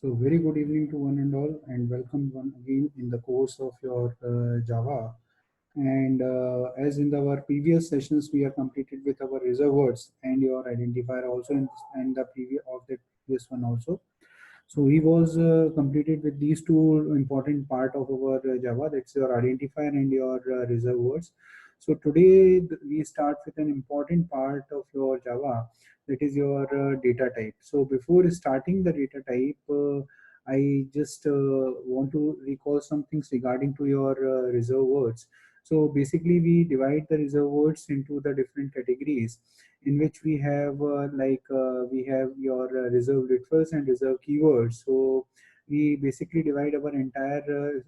So very good evening to one and all, and welcome one again in the course of your Java. And as in our previous sessions, we have completed with our reserve words and your identifier also, and the previous of the previous one also. So he was completed with these two important part of our Java. That's your identifier and your reserve words. So today we start with an important part of your Java, that is your data type. So before starting the data type, I just want to recall some things regarding to your reserve words. So basically, we divide the reserve words into the different categories, in which we have we have your reserve literals and reserve keywords. So we basically divide our entire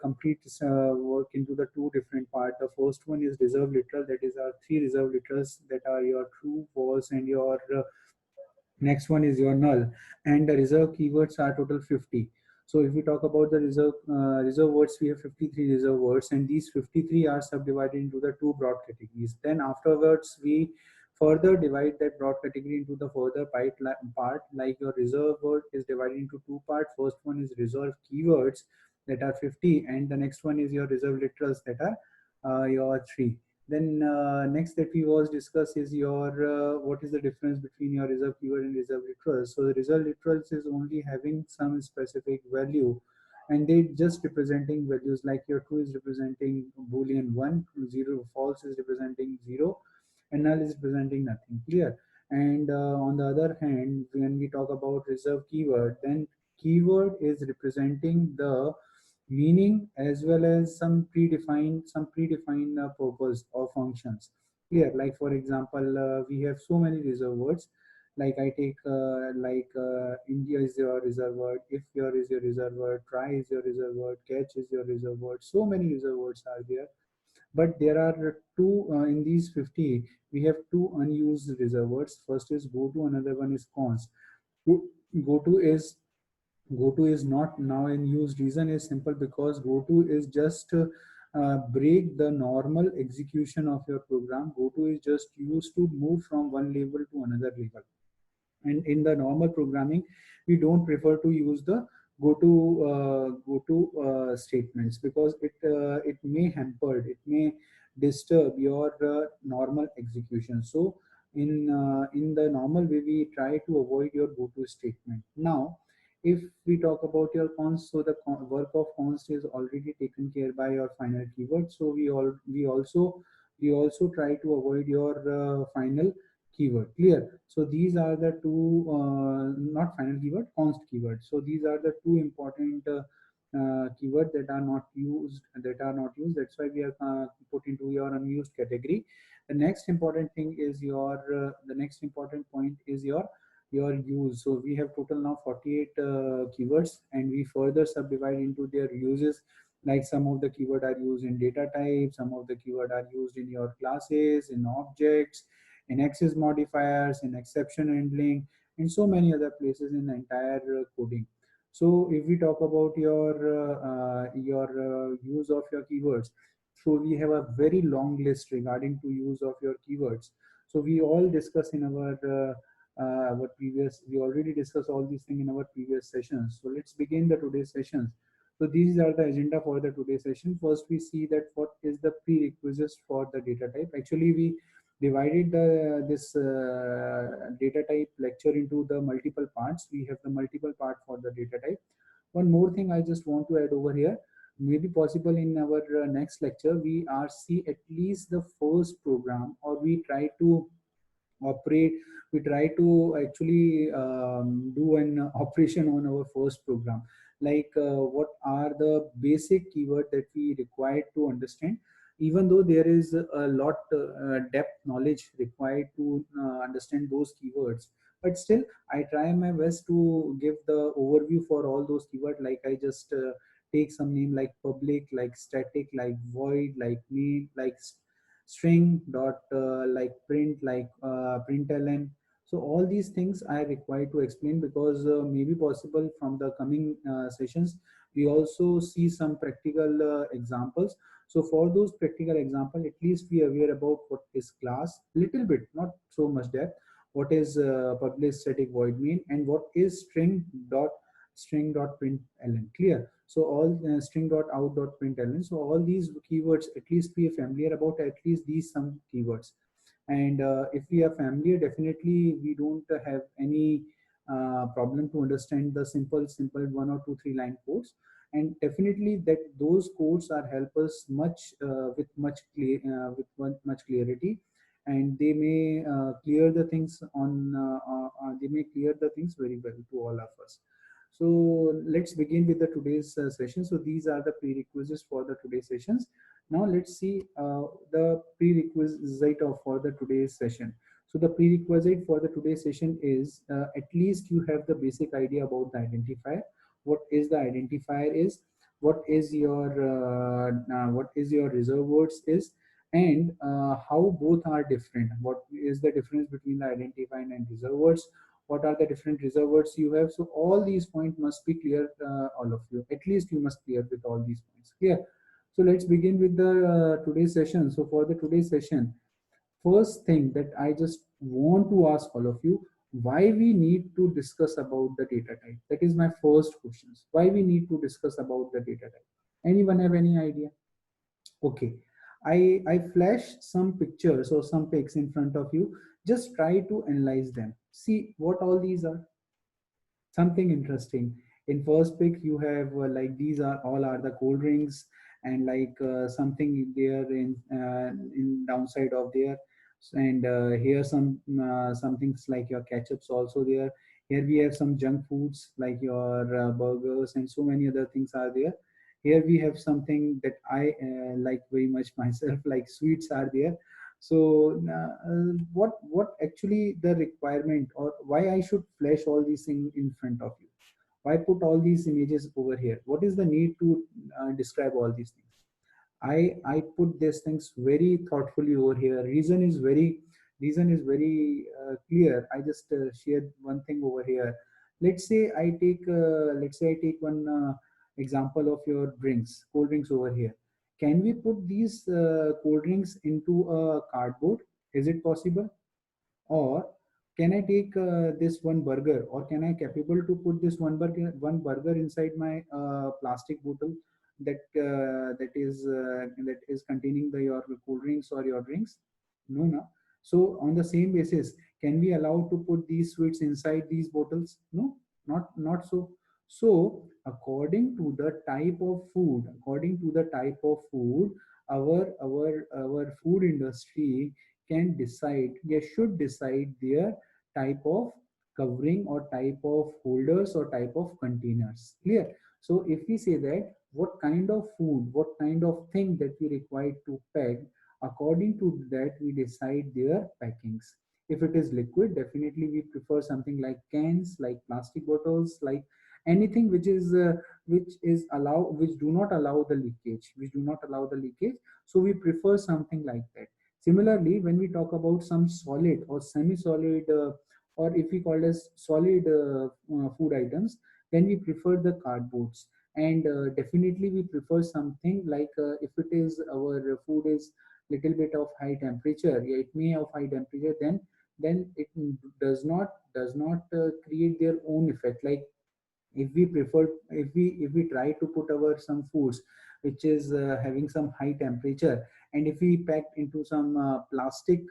complete work into the two different parts. The first one is reserve literal, that is our three reserve literals that are your true, false, and your next one is your null, and the reserve keywords are total 50. So if we talk about the reserve words, we have 53 reserve words, and these 53 are subdivided into the two broad categories. Then afterwards, we further divide that broad category into the further part, like your reserve word is divided into two parts. First one is reserve keywords that are 50, and the next one is your reserve literals that are your 3. Then next that we was discuss is your what is the difference between your reserve keyword and reserve literals. So the reserve literals is only having some specific value, and they just representing values, like your true is representing boolean 1, zero false is representing 0, and null is representing nothing. Clear? And on the other hand, when we talk about reserve keyword, then keyword is representing the meaning as well as some predefined purpose or functions. Clear? Like for example, we have so many reserve words. Like I take India is your reserve word, if your is your reserve word, try is your reserve word, catch is your reserve word. So many reserve words are there, but there are two in these 50. We have two unused reserve words. First is go to, another one is cons. Go, go to is goto is not now in use. Reason is simple, because goto is just break the normal execution of your program. Goto is just used to move from one level to another level, and in the normal programming we don't prefer to use the go to statements, because it may hamper, it may disturb your normal execution. So in the normal way, we try to avoid your go to statement. Now if we talk about your cons, so the work of cons is already taken care by your final keyword. So we also try to avoid your final keyword. Clear? So these are the two not final keyword, const keyword. So these are the two important keyword that are not used. That's why we are put into your unused category. The next important thing is your the next important point is your use. So we have total now 48 keywords, and we further subdivide into their uses. Like some of the keyword are used in data type, some of the keyword are used in your classes, in objects, in access modifiers, in exception handling, and so many other places in the entire coding. So if we talk about your use of your keywords, so we have a very long list regarding to use of your keywords. So we all discuss in our previous, we already discussed all these things in our previous sessions. So let's begin the today's sessions. So these are the agenda for the today's session. First, we see that what is the prerequisites for the data type. Actually, we divided this data type lecture into the multiple parts. We have the multiple part for the data type. One more thing I just want to add over here. Maybe possible in our next lecture, we are see at least the first program, or we try to operate we try to actually do an operation on our first program, like what are the basic keyword that we require to understand. Even though there is a lot depth knowledge required to understand those keywords, but still I try my best to give the overview for all those keywords. Like I just take some name like public, like static, like void, like main, like string dot like print, like println. So all these things I require to explain, because maybe possible from the coming sessions we also see some practical examples. So for those practical example, at least we are aware about what is class, little bit, not so much depth. what is public static void main, and what is string dot println. Clear? So all string dot out dot println. So all these keywords, at least be familiar about at least these some keywords. And if we are familiar, definitely we don't have any problem to understand the simple 1 or 2 3 line codes. And definitely that those codes are help us much much clarity, and they may clear the things on they may clear the things very well to all of us. So let's begin with the today's session. So these are the prerequisites for the today's sessions. Now let's see the prerequisite of for the today's session. So the prerequisite for the today's session is at least you have the basic idea about the identifier. What is the identifier is, what is your reserve words is, and how both are different. What is the difference between the identifier and reserve words? What are the different reserve words you have? So all these points must be clear, all of you. At least you must clear with all these points. Clear? So let's begin with the today's session. So for the today's session, first thing that I just want to ask all of you, why we need to discuss about the data type? That is my first question. Why we need to discuss about the data type? Anyone have any idea? Okay, I flash some pictures or some pics in front of you. Just try to analyze them. See what all these are. Something interesting. In first pick you have like these are all are the cold drinks, and like something there in downside of there. And here some things like your ketchups also there. Here we have some junk foods like your burgers, and so many other things are there. Here we have something that I like very much myself, like sweets are there. So what actually the requirement, or why I should flash all these things in front of you? Why put all these images over here? What is the need to describe all these things? I put these things very thoughtfully over here. Reason is very clear. I just shared one thing over here. Let's say I take one example of your drinks, cold drinks over here. Can we put these cold drinks into a cardboard? Is it possible? Or can I take this one burger, or can I capable to put this one burger inside my plastic bottle that is containing the your cool drinks or your drinks? No, no. So on the same basis, can we allow to put these sweets inside these bottles? No, not so. So according to the type of food, our food industry can decide, they should decide their type of covering or type of holders or type of containers. Clear? So if we say that what kind of food, what kind of thing that we require to pack, according to that we decide their packings. If it is liquid, definitely we prefer something like cans, like plastic bottles, like anything which do not allow the leakage. So we prefer something like that. Similarly, when we talk about some solid or semi-solid, or if we call as solid food items, then we prefer the cardboards. And definitely we prefer something like if it is our food is little bit of high temperature, yeah, it may of high temperature, then it does not create their own effect. Like if we try to put our some foods which is having some high temperature, and if we pack into some plastic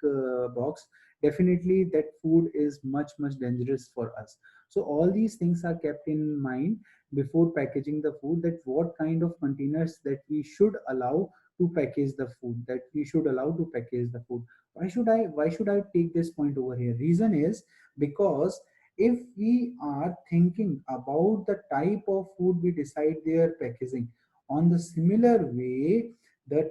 box, definitely that food is much dangerous for us. So all these things are kept in mind before packaging the food, that what kind of containers that we should allow to package the food, why should I take this point over here? Reason is because if we are thinking about the type of food, we decide their packaging. On the similar way, the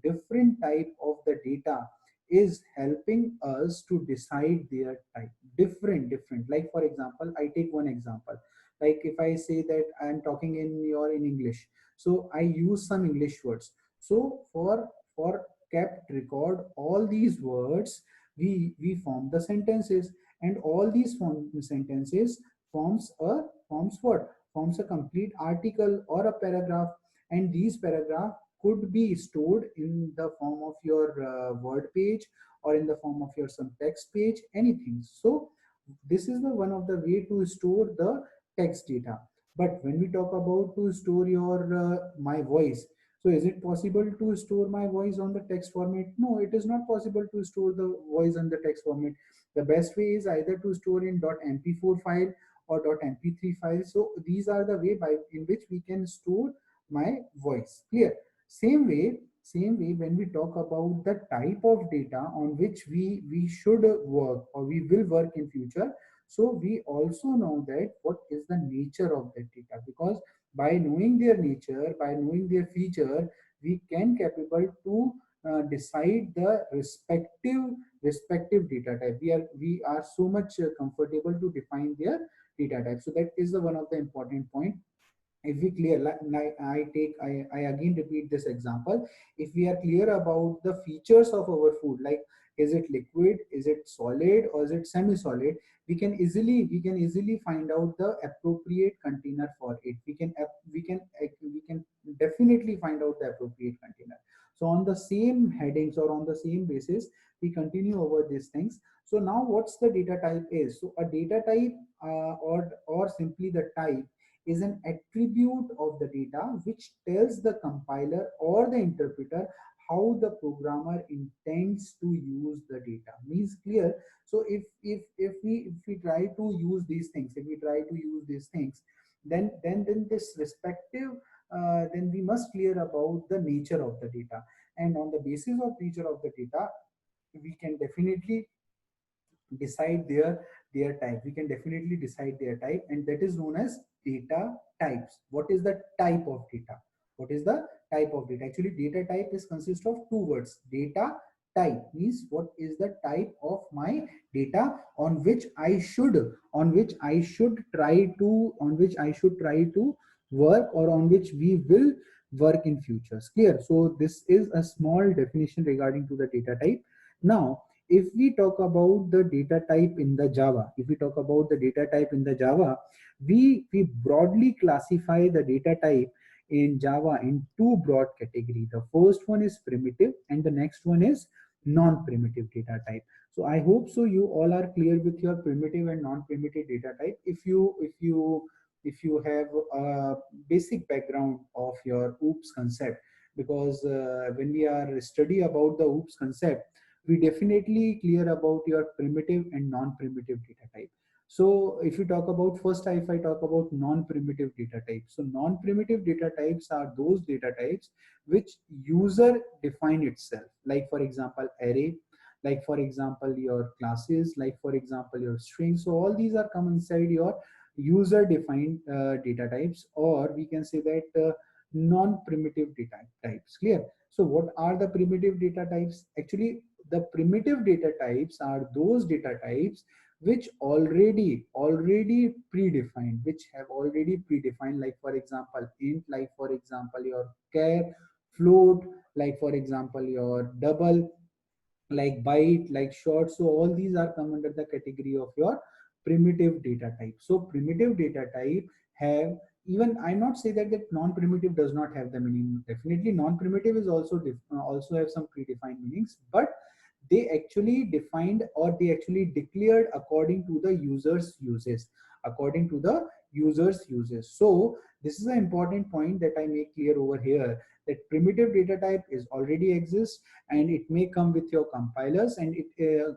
different type of the data is helping us to decide their type. Different. Like for example, I take one example. Like if I say that I am talking in English, so I use some English words. So for kept record all these words, we form the sentences, and all these sentences forms what? Forms a complete article or a paragraph. And these paragraph could be stored in the form of your word page, or in the form of your some text page, anything. So this is the one of the way to store the text data. But when we talk about to store your my voice, so is it possible to store my voice on the text format? No, it is not possible to store the voice on the text format. The best way is either to store in .mp4 file or .mp3 file. So these are the way by in which we can store my voice. Clear? Same way when we talk about the type of data on which we should work or we will work in future, so we also know that what is the nature of that data, because by knowing their nature, by knowing their feature, we can capable to decide the respective data type. We are so much comfortable to define their data type. So that is the one of the important point. If we clear, like I again repeat this example, if we are clear about the features of our food, like is it liquid, is it solid, or is it semi-solid, we can easily find out the appropriate container for it. We can definitely find out the appropriate container. So on the same headings or on the same basis, we continue over these things. So now what's the data type is? So a data type, or simply the type, is an attribute of the data which tells the compiler or the interpreter how the programmer intends to use the data. Means clear? So if we try to use these things, then this respective, then we must clear about the nature of the data, and on the basis of nature of the data, we can definitely decide their type. We can definitely decide their type, and that is known as data types. What is the type of data? What is the type of data? Actually, data type is consist of two words. Data type means what is the type of my data on which I should try to work, or on which we will work in futures. Clear? So this is a small definition regarding to the data type. Now if we talk about the data type in the Java, we broadly classify the data type in Java in two broad categories. The first one is primitive and the next one is non-primitive data type. So I hope so you all are clear with your primitive and non-primitive data type. If you have a basic background of your OOPS concept, because when we are study about the OOPS concept, we definitely clear about your primitive and non-primitive data type. So if you talk about first, if I talk about non-primitive data types, so non-primitive data types are those data types which user define itself, like for example array, like for example your classes, like for example your strings. So all these are come inside your user defined data types, or we can say that non-primitive data types. Clear? So what are the primitive data types? Actually, the primitive data types are those data types which already predefined, which have already predefined, like for example int, like for example your char, float, like for example your double, like byte, like short. So all these are come under the category of your primitive data type. So primitive data type have, even I not say that non-primitive does not have the meaning. Definitely non-primitive is also also have some predefined meanings, but they actually defined or they actually declared according to the user's uses. So this is an important point that I make clear over here, that primitive data type is already exists, and it may come with your compilers and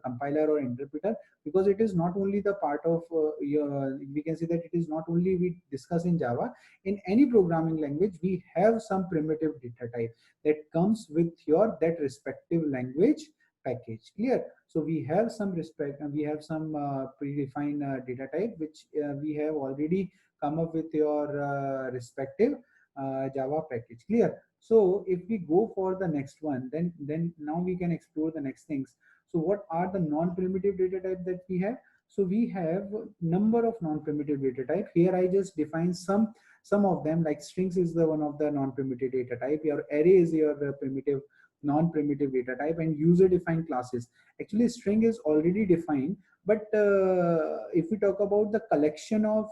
compiler or interpreter, because it is not only the part of your, we can say that it is not only we discuss in Java. In any programming language we have some primitive data type that comes with your that respective language package. Clear? So we have some we have some predefined data type which we have already come up with your respective Java package. Clear? So if we go for the next one, then now we can explore the next things. So what are the non-primitive data type that we have? So we have number of non-primitive data type. Here I just define some of them, like strings is the one of the non-primitive data type. Your array is your primitive non-primitive data type, and user defined classes. Actually string is already defined, but if we talk about the collection of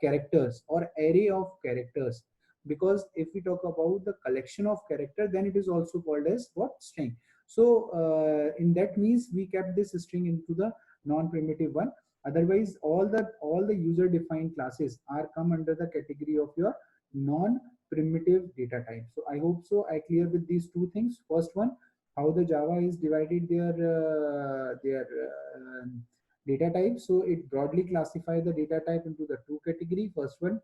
characters or array of characters, because if we talk about the collection of character, then it is also called as what? String. So in that means we kept this string into the non-primitive one. Otherwise, all the user defined classes are come under the category of your non-primitive data type. So I hope so I clear with these two things. First one, how the Java is divided their data type. So it broadly classify the data type into the two category. First one,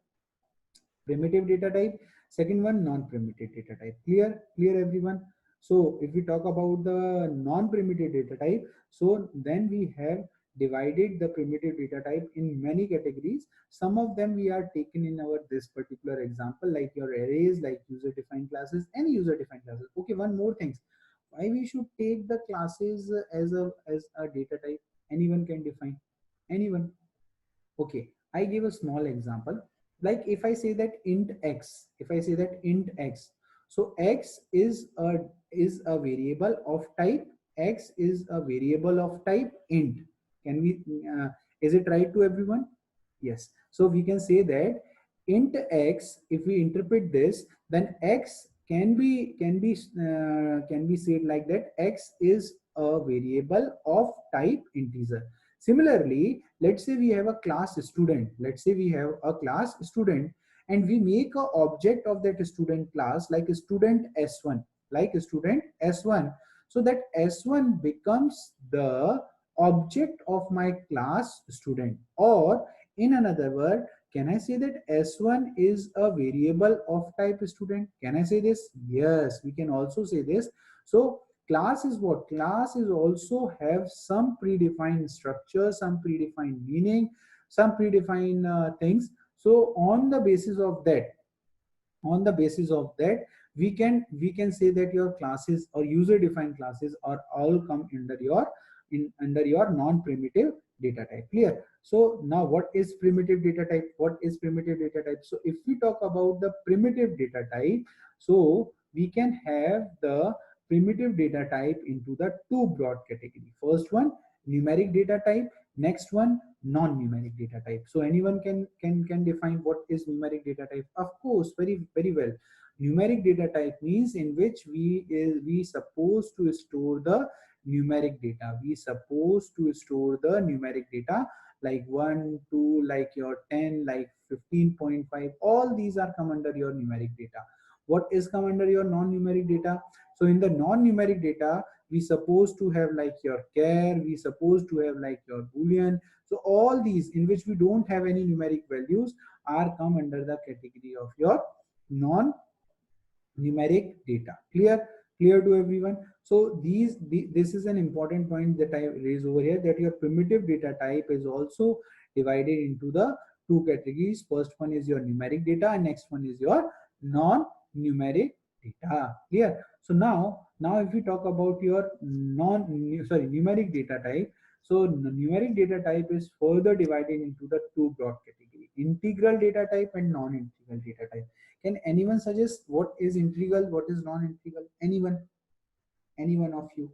primitive data type. Second one, non-primitive data type. Clear everyone? So if we talk about the non-primitive data type, so then we have divided the primitive data type in many categories. Some of them we are taken in our this particular example, like your arrays, like user defined classes, any user defined classes. Okay, one more thing, why we should take the classes as a data type? Anyone can define? Anyone? Okay, I give a small example. Like if I say that int x, if I say that int x, so x is a variable of type, x is a variable of type int. Can we is it right to everyone? Yes. So we can say that int x, if we interpret this, then x can be said like that x is a variable of type integer. Similarly, let's say we have a class student. Let's say we have a class student and we make a object of that student class like student S1, like student S1. So that S1 becomes the object of my class student. Or in another word, can I say that S1 is a variable of type student? Can I say this? Yes, we can also say this. So class is what? Class is also have some predefined structure, some predefined meaning, some predefined things. So on the basis of that, we can say that your classes or user defined classes are all come under your under your non-primitive data type. Clear? So now what is primitive data type? What is primitive data type? So if we talk about the primitive data type, so we can have the primitive data type into the two broad category. First one, numeric data type. Next one, non-numeric data type. So anyone can define what is numeric data type? Of course, very well. Numeric data type means in which we supposed to store the numeric data. We supposed to store the numeric data like 1, 2, like your 10, like 15.5. All these are come under your numeric data. What is come under your non-numeric data? So in the non-numeric data, we supposed to have like your char, we supposed to have like your boolean. So all these in which we don't have any numeric values are come under the category of your non-numeric data. Clear to everyone? So this is an important point that I raise over here, that your primitive data type is also divided into the two categories. First one is your numeric data and next one is your non-numeric data. Clear? So now if we talk about your numeric data type, so numeric data type is further divided into the two broad category: integral data type and non-integral data type. Can anyone suggest what is integral, what is non-integral? Anyone? Any one of you?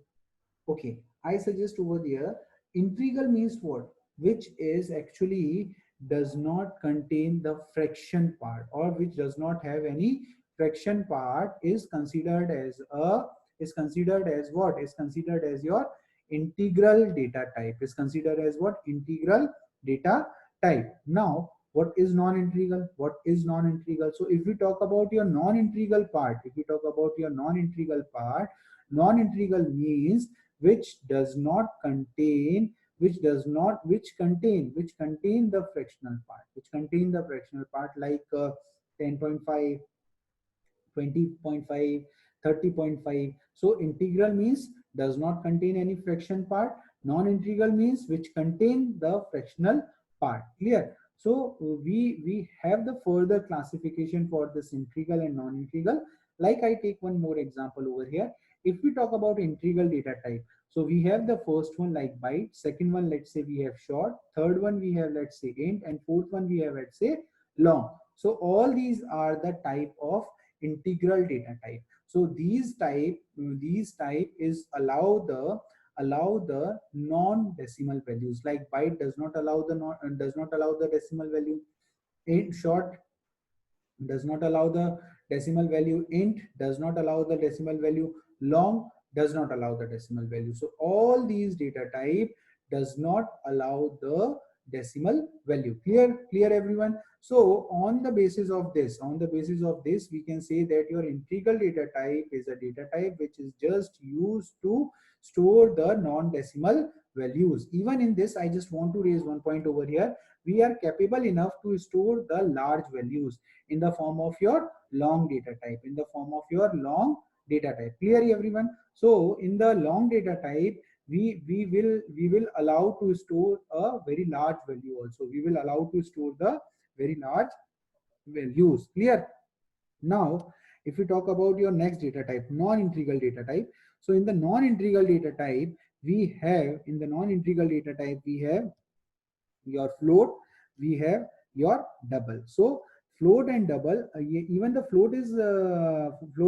Okay, I suggest over there, integral means what? Which is actually does not contain the fraction part, or which does not have any fraction part, is considered as a is considered as what? Is considered as your integral data type. Is considered as what? Integral data type. Now, what is non-integral? What is non-integral? So if we talk about your non-integral part, if we talk about your non-integral part, non-integral means which does not contain, which contain the fractional part, like 10.5, 20.5, 30.5. So integral means does not contain any fraction part. Non-integral means which contain the fractional part. Clear? So we have the further classification for this integral and non-integral. Like I take one more example over here. If we talk about integral data type, so we have the first one like byte, second one let's say we have short, third one we have let's say int, and fourth one we have let's say long. So all these are the type of integral data type. So these type is allow the non-decimal values, like byte does not allow the does not allow the decimal value, int short does not allow the decimal value, int does not allow the decimal value, long does not allow the decimal value. So all these data type does not allow the decimal value. Clear everyone? So on the basis of this, we can say that your integral data type is a data type which is just used to store the non-decimal values. Even in this, I just want to raise one point over here. We are capable enough to store the large values in the form of your long data type, Clear everyone? So in the long data type, we will allow to store a very large value also. We will allow to store the very large values. Clear? Now, if we talk about your next data type, non-integral data type. So in the non-integral data type, we have your float, we have your double. So float and double, even the float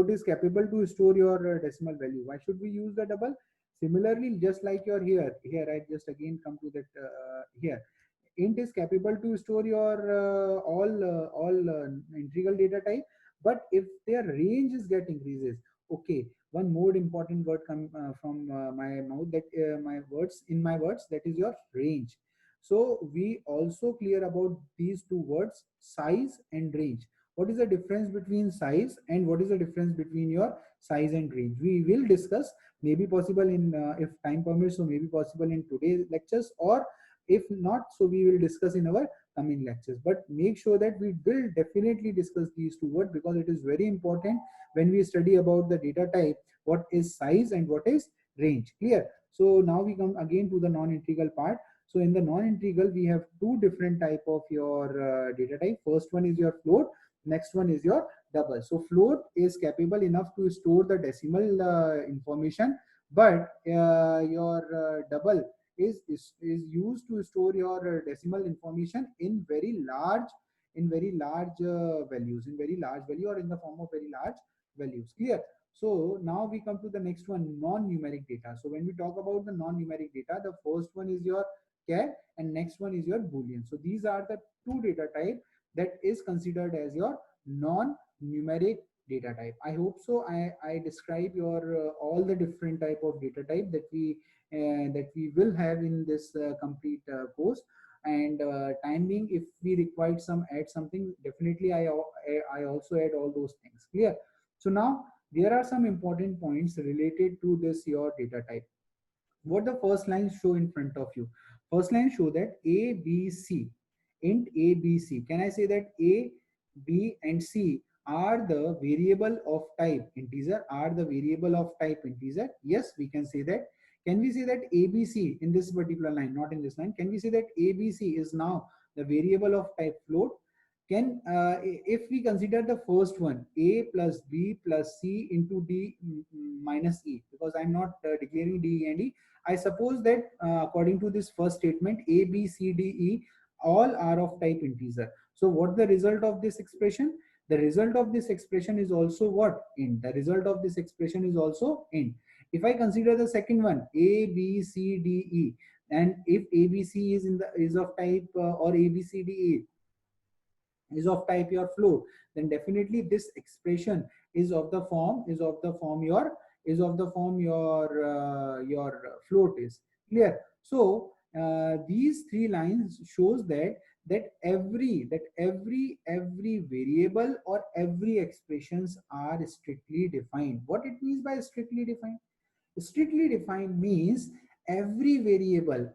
is capable to store your decimal value. Why should we use the double? Similarly, just like your here I just again come to that here int is capable to store your all integral data type, but if their range is get increases. Okay, one more important word come from my mouth, that my words, that is your range. So we also clear about these two words, size and range. What is the difference between size and what is the difference between your size and range? We will discuss, maybe possible in if time permits, so maybe possible in today's lectures, or if not, so we will discuss in our coming lectures. But make sure that we will definitely discuss these two words, because it is very important when we study about the data type, what is size and what is range. Clear? So now we come again to the non-integral part. So in the non-integral, we have two different type of your data type. First one is your float, next one is your double. So float is capable enough to store the decimal information, but your double is used to store your decimal information in very large values, in very large value, or in the form of very large values. Clear? So now we come to the next one, non-numeric data. So when we talk about the non-numeric data, the first one is your char and next one is your boolean. So these are the two data type that is considered as your non-numeric data type. I hope so I describe your all the different type of data type that we will have in this complete course. And time being, if we require some add something, definitely I also add all those things. Clear? So now there are some important points related to this your data type. What the first line show in front of you? First line show that a b c, int a b c. Can I say that a b and c are the variable of type integer, yes, we can say that. Can we say that abc in this particular line, not in this line, can we say that abc is now the variable of type float? Can if we consider the first one, a plus b plus c into d minus e, because I'm not declaring d and e, I suppose that according to this first statement, a b c d e all are of type integer. So what the result of this expression? The result of this expression is also what? Int. The result of this expression is also int. If I consider the second one, a b c d e, and if abc is of type or abcde is of type your float, then definitely this expression is of the form your float is. Clear? So these three lines shows that every variable or every expressions are strictly defined. What it means by strictly defined? Strictly defined means every variable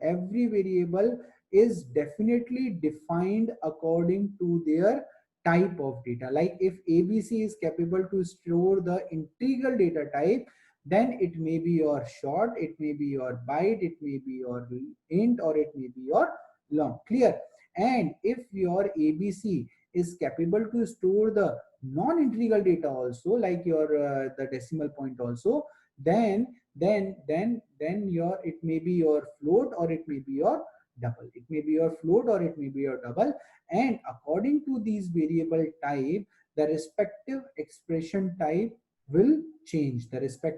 is definitely defined according to their type of data. Like if abc is capable to store the integral data type, then it may be your short, it may be your byte, it may be your int, or it may be your long. Clear? And if your abc is capable to store the non-integral data also, like your the decimal point also, then your it may be your float or it may be your double. It may be your float or it may be your double. And according to these variable type, the respective expression type will change. That's why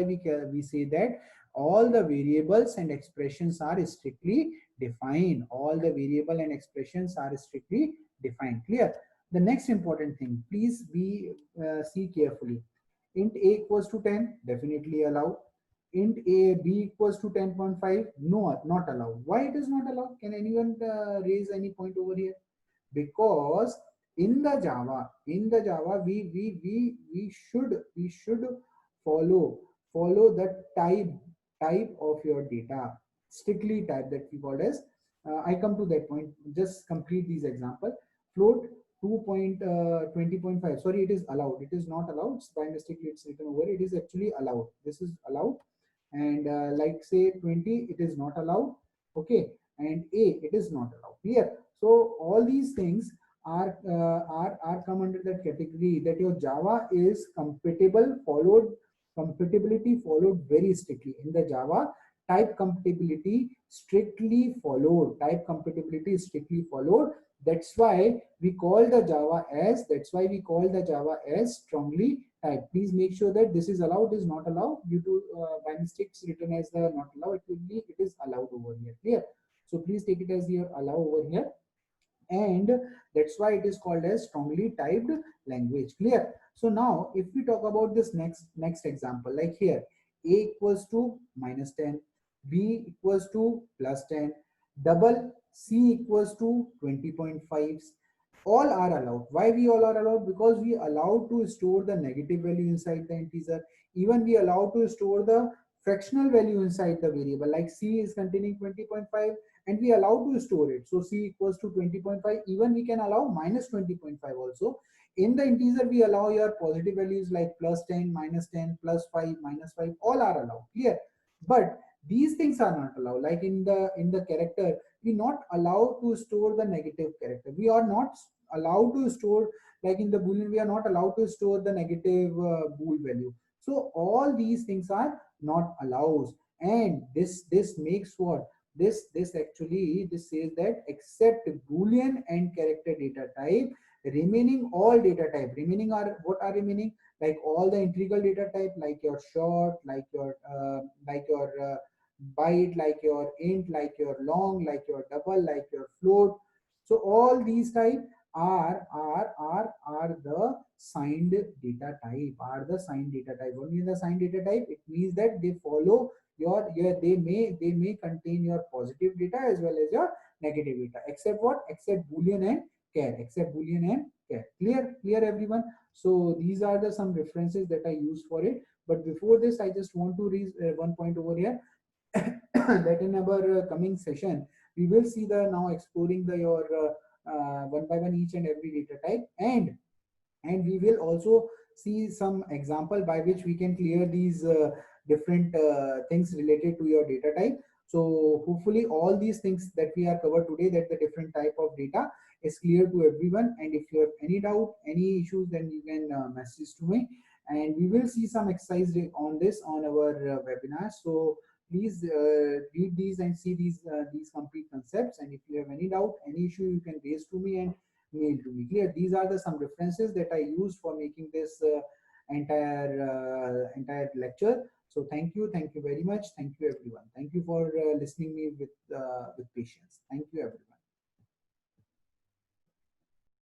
we say that all the variables and expressions are strictly defined. Clear? The next important thing, please be see carefully. Int a equals to 10, definitely allowed. Int a b equals to 10.5, no, not allowed. Why it is not allowed? Can anyone raise any point over here? Because in the Java, we should follow the type of your data, strictly type, that we call as. I come to that point. Just complete these example. Float 2.20.5. Sorry, it is allowed. It is not allowed. By mistake, it's written over. It is actually allowed. This is allowed. And like say 20, it is not allowed. Okay, and a, it is not allowed. Clear? So all these things are come under that category, that your Java is compatibility followed very strictly in the Java. Type compatibility is strictly followed. That's why we call the Java as strongly typed. Please make sure that this is allowed, is not allowed. Due to by mistakes written as the not allowed, it is allowed over here. Clear? So please take it as your allow over here, and that's why it is called as strongly typed language. Clear? So now if we talk about this next example, like here, a equals to -10, b equals to +10, double c equals to 20.5, all are allowed. Why we all are allowed? Because we allow to store the negative value inside the integer. Even we allow to store the fractional value inside the variable, like c is containing 20.5, and we allow to store it. So c equals to 20.5. Even we can allow -20.5 also. In the integer, we allow your positive values like +10, -10, +5, -5, all are allowed. Clear? But these things are not allowed. Like in the character, we not allow to store the negative character. We are not allowed to store, like in the boolean, we are not allowed to store the negative bool value. So all these things are not allowed. And this makes what, this actually, this says that except boolean and character data type, remaining all data type, remaining are what are remaining, like all the integral data type, like your short, like your byte, like your int, like your long, like your double, like your float. So all these type are the signed data type, only the signed data type. It means that they follow your they may contain your positive data as well as your negative data, except what, except boolean and char, clear everyone? So these are the some references that I use for it. But before this, I just want to raise one point over here. That in our coming session, we will see the now exploring the your one by one each and every data type, and we will also see some example by which we can clear these different things related to your data type. So hopefully all these things that we are covered today, that the different type of data is clear to everyone. And if you have any doubt, any issues, then you can message to me, and we will see some exercise on this on our webinar. So please read these and see these complete concepts. And if you have any doubt, any issue, you can raise to me and mail to me. Clear? These are the some references that I used for making this entire lecture. So thank you very much. Thank you everyone. Thank you for listening me with patience. Thank you everyone.